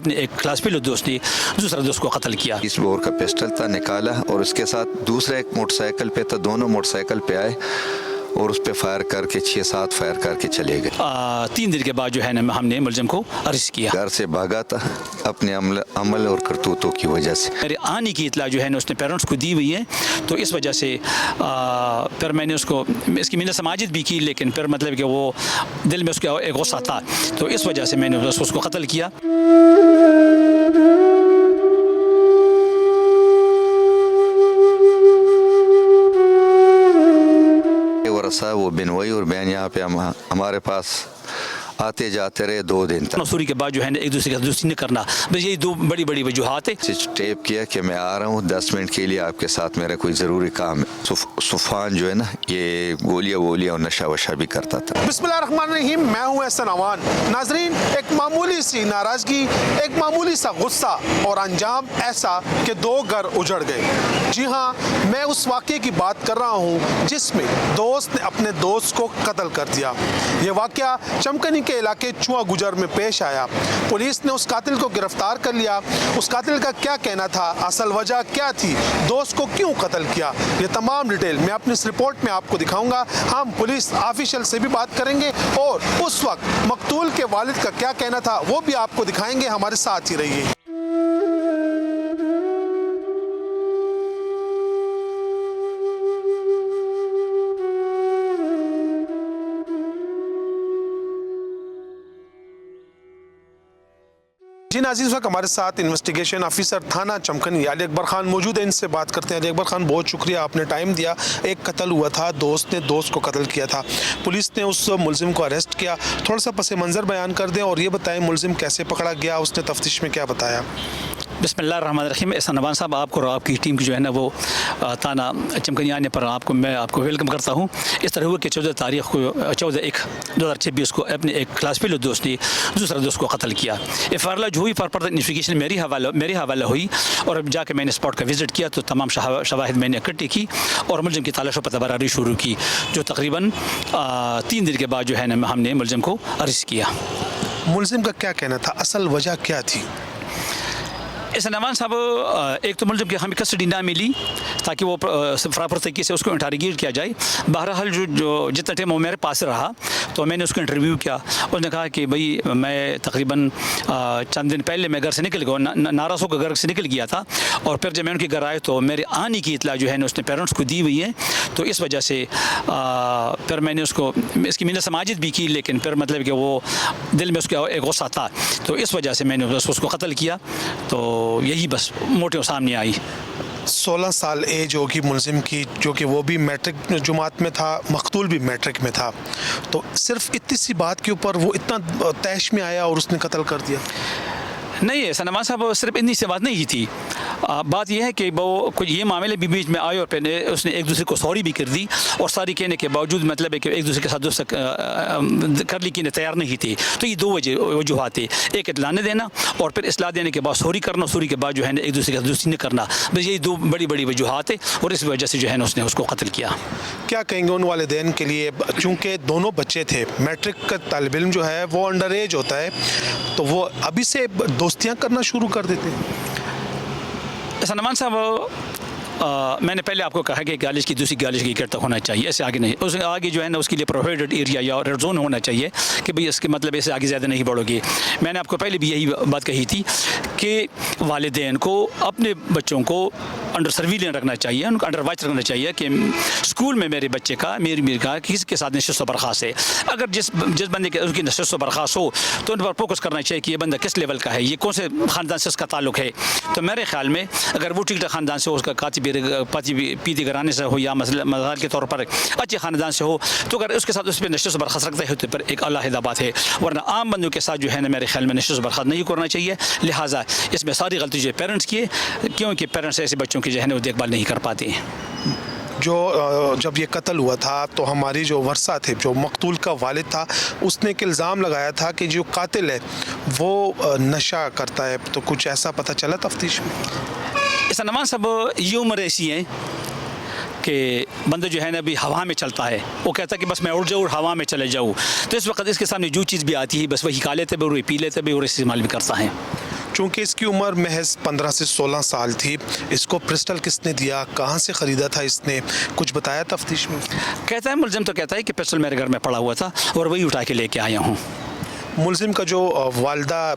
اپنے ایک class fellow دوست نے دوسرا دوست کو قتل کیا. اس بور کا پسٹل تھا نکالا اور اس کے ساتھ دوسرا ایک موٹر سائیکل پہ تھا. دونوں موٹر سائیکل پہ آئے اور اس پہ فائر کر کے 6-7 فائر کر کے چلے گئے. 3 دن کے بعد جو ہے نا ہم نے ملزم کو ارسٹ کیا. گھر سے بھاگا تھا اپنے عمل اور کرتوتوں کی وجہ سے. میرے آنے کی اطلاع جو ہے نا اس نے پیرنٹس کو دی ہوئی ہے, تو اس وجہ سے پھر میں نے اس کی منت سماجت بھی کی, لیکن پھر مطلب کہ وہ دل میں اس کا ایک غصہ تھا, تو اس وجہ سے میں نے اس کو قتل کیا. وہ بنوئی اور بہن یہاں پہ ہمارے پاس آتے جاتے رہے 2 دن تک. سوری کے بعد جو ہے نا ایک دوسرے کا دوستی نہ کرنا, بس یہی 2 بڑی بڑی وجوہات ہیں. ٹیپ کیا کہ میں آ رہا ہوں 10 منٹ کے لیے آپ کے ساتھ, میرا کوئی ضروری کام ہے. صفان جو ہے نا یہ گولیاں اور نشہ وشہ بھی کرتا تھا. بسم اللہ الرحمن الرحیم. میں ہوں احسن امان. ناظرین, ایک معمولی سی ناراضگی, ایک معمولی سا غصہ اور انجام ایسا کہ 2 گھر اجڑ گئے. جی ہاں, میں اس واقعے کی بات کر رہا ہوں جس میں دوست نے اپنے دوست کو قتل کر دیا. یہ واقعہ چمکنی کے علاقے چواں گجر میں پیش آیا. پولیس نے اس قاتل کو گرفتار کر لیا. اس قاتل کا کیا کہنا تھا, اصل وجہ کیا تھی, دوست کو کیوں قتل کیا, یہ تمام ڈیٹیل میں اپنی اس رپورٹ میں آپ کو دکھاؤں گا. ہم پولیس آفیشل سے بھی بات کریں گے اور اس وقت مقتول کے والد کا کیا کہنا تھا وہ بھی آپ کو دکھائیں گے. ہمارے ساتھ ہی رہیے. جی ناظرین, اس وقت ہمارے ساتھ انویسٹیگیشن آفیسر تھانہ چمکنی علی اکبر خان موجود ہیں. ان سے بات کرتے ہیں. علی اکبر خان, بہت شکریہ, آپ نے ٹائم دیا. ایک قتل ہوا تھا, دوست نے دوست کو قتل کیا تھا, پولیس نے اس ملزم کو اریسٹ کیا. تھوڑا سا پس منظر بیان کر دیں اور یہ بتائیں ملزم کیسے پکڑا گیا, اس نے تفتیش میں کیا بتایا. بسم اللہ الرحمن الرحیم. احسان امان صاحب, آپ کو اور آپ کی ٹیم کی جو ہے نا وہ تھانہ چمکنی آنے پر میں آپ کو ویلکم کرتا ہوں. اس طرح ہوا کہ 14 تاریخ کو 14/1/2026 کو اپنے ایک کلاس فیلو دوست نے دوسرا دوست کو قتل کیا. FIR لodge ہوئی, فردر انویسٹیگیشن میری حوالہ ہوئی, اور اب جا کے میں نے اسپاٹ کا وزٹ کیا تو تمام شواہد میں نے اکٹھی کی اور ملزم کی تلاش و پتہ براری شروع کی, جو تقریباً 3 دن کے بعد جو ہے نا ہم نے ملزم کو ارسٹ کیا. ملزم کا کیا کہنا تھا, اصل وجہ کیا تھی. احسان امان صاحب, ایک تو ملزم کی ہمیں کسٹڈی نہ ملی تاکہ وہ پراپر طریقے سے اس کو انٹاریگیٹ کیا جائے. بہرحال جو جتنا ٹائم وہ میرے پاس رہا تو میں نے اس کو انٹرویو کیا. اس نے کہا کہ بھئی میں تقریباً چند دن پہلے میں گھر سے نکل گیا, ناراسو کا گھر سے نکل گیا تھا, اور پھر جب میں ان کے گھر آئے تو میرے آنے کی اطلاع جو ہے نا اس نے پیرنٹس کو دی ہوئی ہے, تو اس وجہ سے پھر میں نے اس کی منت سماجت بھی کی, لیکن پھر مطلب کہ وہ دل میں اس کا ایک غصہ تھا, تو اس وجہ سے میں نے اس کو قتل کیا. تو یہی بس موٹیو سامنے آئی. 16 سال ایج ہوگی ملزم کی, جو کہ وہ بھی میٹرک جماعت میں تھا, مقتول بھی میٹرک میں تھا, تو صرف اتنی سی بات کے اوپر وہ اتنا تیش میں آیا اور اس نے قتل کر دیا. نہیں ہے سنما صاحب, صرف اتنی سی بات نہیں تھی. بات یہ ہے کہ وہ کچھ یہ معاملے بھی بیچ میں آئے اور پھر اس نے ایک دوسرے کو سوری بھی کر دی, اور سوری کہنے کے باوجود مطلب ہے کہ ایک دوسرے کے ساتھ دوست کر لی کہ تیار نہیں تھی. تو یہ 2 وجوہات تھے, ایک اطلاع نہ دینا اور پھر اصلاح دینے کے بعد سوری کرنا, سوری کے بعد جو ہے نا ایک دوسرے کے ساتھ دوستی نہ کرنا. بس یہی 2 بڑی وجوہات ہیں, اور اس وجہ سے جو ہے نا اس نے اس کو قتل کیا. کیا کہیں گے ان والدین کے لیے, چونکہ دونوں بچے تھے, میٹرک کا طالب علم جو ہے وہ انڈر ایج ہوتا ہے, تو وہ ابھی سے دوستیاں کرنا شروع کر دیتے ہیں. احسان امان صاحب, میں نے پہلے آپ کو کہا کہ گالج کی دوسری گالج کی اکٹھا ہونا چاہیے, ایسے آگے نہیں. اس آگے جو ہے نا اس کے لیے پروہیبٹڈ ایریا یا ریڈ زون ہونا چاہیے کہ بھئی اس کے مطلب ایسے آگے زیادہ نہیں بڑھو گے. میں نے آپ کو پہلے بھی یہی بات کہی تھی کہ والدین کو اپنے بچوں کو انڈر سرویلنس رکھنا چاہیے, ان کو انڈر واچ رکھنا چاہیے کہ اسکول میں میرے بچے کا میری کا کس کے ساتھ نشست و برخاست ہے. اگر جس بندے کے اس کی نشست و برخاست ہو تو ان پر فوکس کرنا چاہیے کہ یہ بندہ کس لیول کا ہے, یہ کون سے خاندان سے اس کا تعلق ہے. تو میرے خیال میں اگر وہ ٹکٹا خاندان سے ہو, اس کا پیتی گھرانے سے ہو, یا مثال کے طور پر اچھے خاندان سے ہو, تو اگر اس کے ساتھ اس پہ نشست و برخاست رکھتا ہے تو پھر ایک علیحدہ بات ہے. ورنہ عام بندوں کے ساتھ جو ہے نا میرے خیال میں نشست و برخاست نہیں کرنا چاہیے. لہٰذا اس میں ساری غلطی جو ہے پیرنٹس کی ہے, کیونکہ پیرنٹس ایسے بچوں کی جو ہے نا وہ دیکھ بھال نہیں کر پاتے ہیں. جب یہ قتل ہوا تھا تو ہماری جو ورثہ تھے, جو مقتول کا والد تھا, اس نے ایک الزام لگایا تھا کہ جو قاتل ہے وہ نشہ کرتا ہے, تو کچھ ایسا پتہ چلا تفتیش میں. احسان امان صاحب, یہ عمر ایسی ہے کہ بندہ جو ہے نا ابھی ہوا میں چلتا ہے, وہ کہتا ہے کہ بس میں اڑ جاؤں اور ہوا میں چلے جاؤں, تو اس وقت اس کے سامنے جو چیز بھی آتی ہے بس وہی کھا لیتے بھی اور وہی پی لیتے بھی اور استعمال بھی کرتا ہے. چونکہ اس کی عمر محض 15 سے 16 سال تھی. اس کو پسٹل کس نے دیا, کہاں سے خریدا تھا اس نے, کچھ بتایا تفتیش میں؟ کہتا ہے ملزم تو کہتا ہے کہ پسٹل میرے گھر میں پڑا ہوا تھا اور وہی اٹھا کے لے کے آیا ہوں. ملزم کا جو والدہ,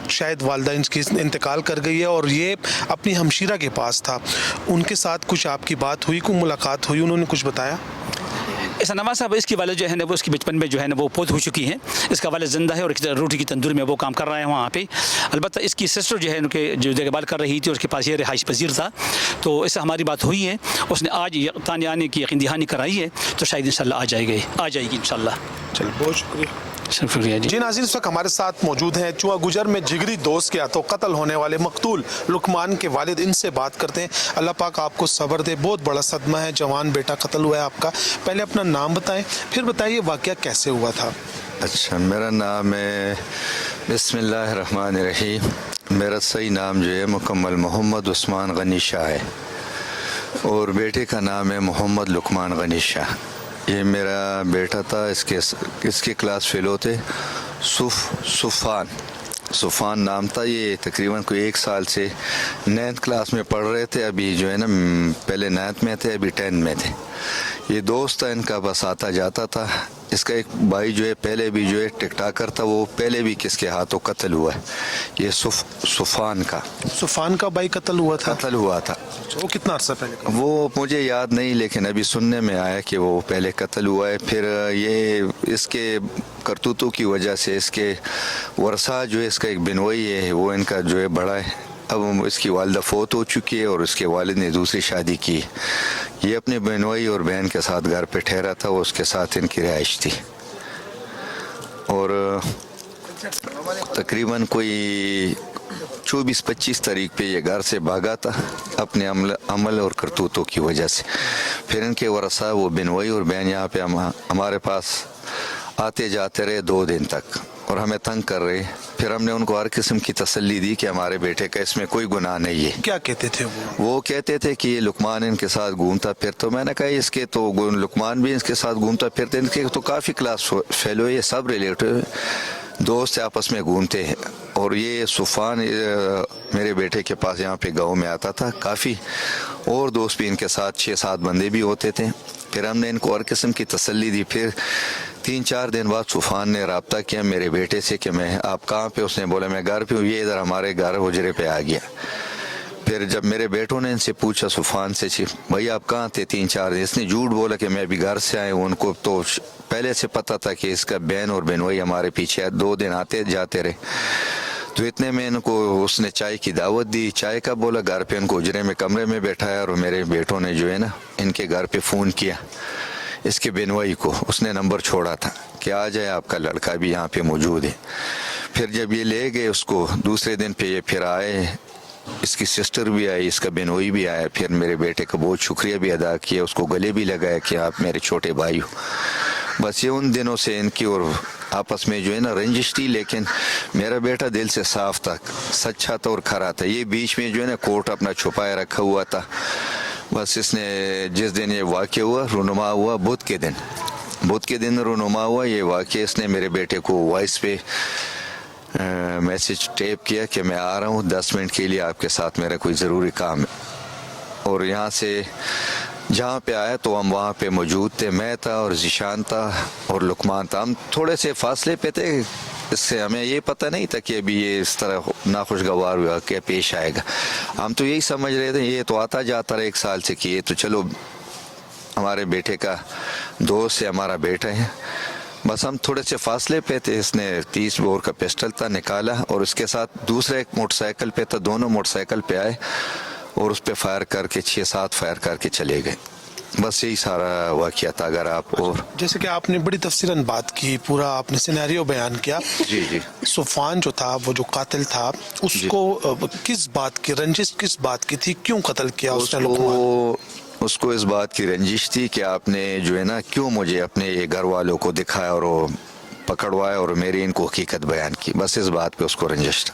شاید والدہ ان کی انتقال کر گئی ہے اور یہ اپنی ہمشیرہ کے پاس تھا, ان کے ساتھ کچھ آپ کی بات ہوئی, کوئی ملاقات ہوئی, انہوں نے کچھ بتایا؟ احسان نواز صاحب اس کی والد جو ہے نا وہ اس کی بچپن میں جو ہے نا وہ فوت ہو چکی ہیں. اس کا والد زندہ ہے اور ایک روٹی کی تندور میں وہ کام کر رہا ہے وہاں پہ. البتہ اس کی سسٹر جو ہے ان کے جو دیکھ بھال کر رہی تھی, اس کے پاس یہ رہائش پذیر تھا, تو اس سے ہماری بات ہوئی ہے. اس نے آج تانے آنے کی یقین دہانی کرائی ہے, تو شاید انشاءاللہ آ جائے گی انشاءاللہ. چل, بہت شکریہ. شکریہ جی. ناظرین, اس وقت ہمارے ساتھ موجود ہیں چوا گجر میں جگری دوست کے ہاتھوں قتل ہونے والے مقتول لقمان کے والد. ان سے بات کرتے ہیں. اللہ پاک آپ کو صبر دے, بہت بڑا صدمہ ہے, جوان بیٹا قتل ہوا ہے آپ کا. پہلے اپنا نام بتائیں, پھر بتائیے واقعہ کیسے ہوا تھا. اچھا, میرا نام ہے بسم اللہ الرحمن الرحیم. میرا صحیح نام جو ہے مکمل محمد عثمان غنی شاہ ہے, اور بیٹے کا نام ہے محمد لقمان غنی شاہ. یہ میرا بیٹا تھا, اس کے کلاس فیلو تھے, صفان نام تھا. یہ تقریباً کوئی 1 سال سے 9th کلاس میں پڑھ رہے تھے. ابھی جو ہے نا پہلے 9th میں تھے, ابھی 10th میں تھے. یہ دوست تھا ان کا, بس آتا جاتا تھا. اس کا ایک بھائی جو ہے پہلے بھی جو ہے ٹک ٹاکر تھا, وہ پہلے بھی کس کے ہاتھوں قتل ہوا ہے. یہ صفان کا بھائی قتل ہوا تھا. وہ کتنا عرصہ پہلے؟ وہ مجھے یاد نہیں, لیکن ابھی سننے میں آیا کہ وہ پہلے قتل ہوا ہے. پھر یہ اس کے کرتوتوں کی وجہ سے اس کے ورثہ جو ہے, اس کا ایک بنوئی ہے, وہ ان کا جو ہے بڑا ہے. اب اس کی والدہ فوت ہو چکی ہے اور اس کے والد نے دوسری شادی کی. یہ اپنے بہنوئی اور بہن کے ساتھ گھر پہ ٹھہرا تھا, وہ اس کے ساتھ ان کی رہائش تھی. اور تقریباً کوئی 24-25 تاریخ پہ یہ گھر سے بھاگا تھا اپنے عمل اور کرتوتوں کی وجہ سے. پھر ان کے ورثہ وہ بنوئی اور بہن یہاں پہ ہمارے پاس آتے جاتے رہے 2 دن تک, اور ہمیں تنگ کر رہے. پھر ہم نے ان کو ہر قسم کی تسلی دی کہ ہمارے بیٹے کا اس میں کوئی گناہ نہیں ہے. کیا کہتے تھے وہ کہتے تھے کہ یہ لقمان ان کے ساتھ گھومتا پھرتا. میں نے کہا اس کے تو لقمان بھی اس کے ساتھ گھومتا پھرتے, ان کے تو کافی کلاس فیلو ہے, یہ سب ریلیٹیو دوست آپس میں گھومتے ہیں. اور یہ صفان میرے بیٹے کے پاس یہاں پہ گاؤں میں آتا تھا کافی, اور دوست بھی ان کے ساتھ 6-7 بندے بھی ہوتے تھے. پھر ہم نے ان کو ہر قسم کی تسلی دی. پھر 3-4 دن بعد صفان نے رابطہ کیا میرے بیٹے سے کہ آپ کہاں پہ. اس نے بولا میں گھر پہ ہوں. یہ ادھر ہمارے گھر حجرے پہ آ گیا. پھر جب میرے بیٹوں نے ان سے پوچھا صفان سے, بھائی آپ کہاں تھے 3-4 دن, اس نے جھوٹ بولا کہ میں ابھی گھر سے آئے ہوں. ان کو تو پہلے سے پتہ تھا کہ اس کا بہن اور بہنوئی ہمارے پیچھے 2 دن آتے جاتے رہے. تو اتنے میں ان کو اس نے چائے کی دعوت دی. چائے کا بولا گھر پہ ان کو حجرے میں کمرے میں بیٹھایا, اور میرے بیٹوں نے جو ہے نا ان کے گھر پہ فون کیا اس کے بنوئی کو. اس نے نمبر چھوڑا تھا کہ آ جائے, آپ کا لڑکا بھی یہاں پہ موجود ہے. پھر جب یہ لے گئے اس کو, دوسرے دن پہ یہ پھر آئے, اس کی سسٹر بھی آئی, اس کا بنوئی بھی آیا. پھر میرے بیٹے کا بہت شکریہ بھی ادا کیا, اس کو گلے بھی لگایا کہ آپ میرے چھوٹے بھائی ہو. بس یہ ان دنوں سے ان کی اور آپس میں جو ہے نا رنجش تھی. لیکن میرا بیٹا دل سے صاف تھا, سچا تھا اور کھرا تھا. یہ بیچ میں جو ہے نا کوٹ اپنا چھپائے رکھا ہوا تھا. بس اس نے جس دن یہ واقع ہوا, رونما ہوا بدھ کے دن رونما ہوا یہ واقعہ, اس نے میرے بیٹے کو وائس پہ میسج ٹیپ کیا کہ میں آ رہا ہوں 10 منٹ کے لیے, آپ کے ساتھ میرا کوئی ضروری کام ہے. اور یہاں سے جہاں پہ آیا تو ہم وہاں پہ موجود تھے. میں تھا اور ذیشان تھا اور لقمان تھا. ہم تھوڑے سے فاصلے پہ تھے, اس سے ہمیں یہ پتہ نہیں تھا کہ ابھی یہ اس طرح ناخوشگوار ہوا کیا پیش آئے گا. ہم تو یہی سمجھ رہے تھے یہ تو آتا جاتا رہا 1 سال سے کہ یہ تو چلو ہمارے بیٹے کا دوست ہے, ہمارا بیٹا ہے. بس ہم تھوڑے سے فاصلے پہ تھے. اس نے 30 بور کا پسٹل تھا نکالا, اور اس کے ساتھ دوسرا ایک موٹر سائیکل پہ تھا. دونوں موٹر سائیکل پہ آئے اور اس پہ فائر کر کے 6-7 فائر کر کے چلے گئے. بس یہی سارا واقعہ تھا. اگر آپ اور جیسے کہ آپ نے بڑی تفصیلاً بات کی, پورا آپ نے سینیریو بیان کیا. جی صفان جو تھا, وہ جو قاتل تھا, اس کو کس بات کی رنجش کس بات کی تھی, کیوں قتل کیا اس نے لقمان؟ اس کو اس بات کی رنجش تھی کہ آپ نے جو ہے نا کیوں مجھے اپنے گھر والوں کو دکھایا اور پکڑوایا اور میری ان کو حقیقت بیان کی. بس اس بات پہ اس کو رنجش تھا.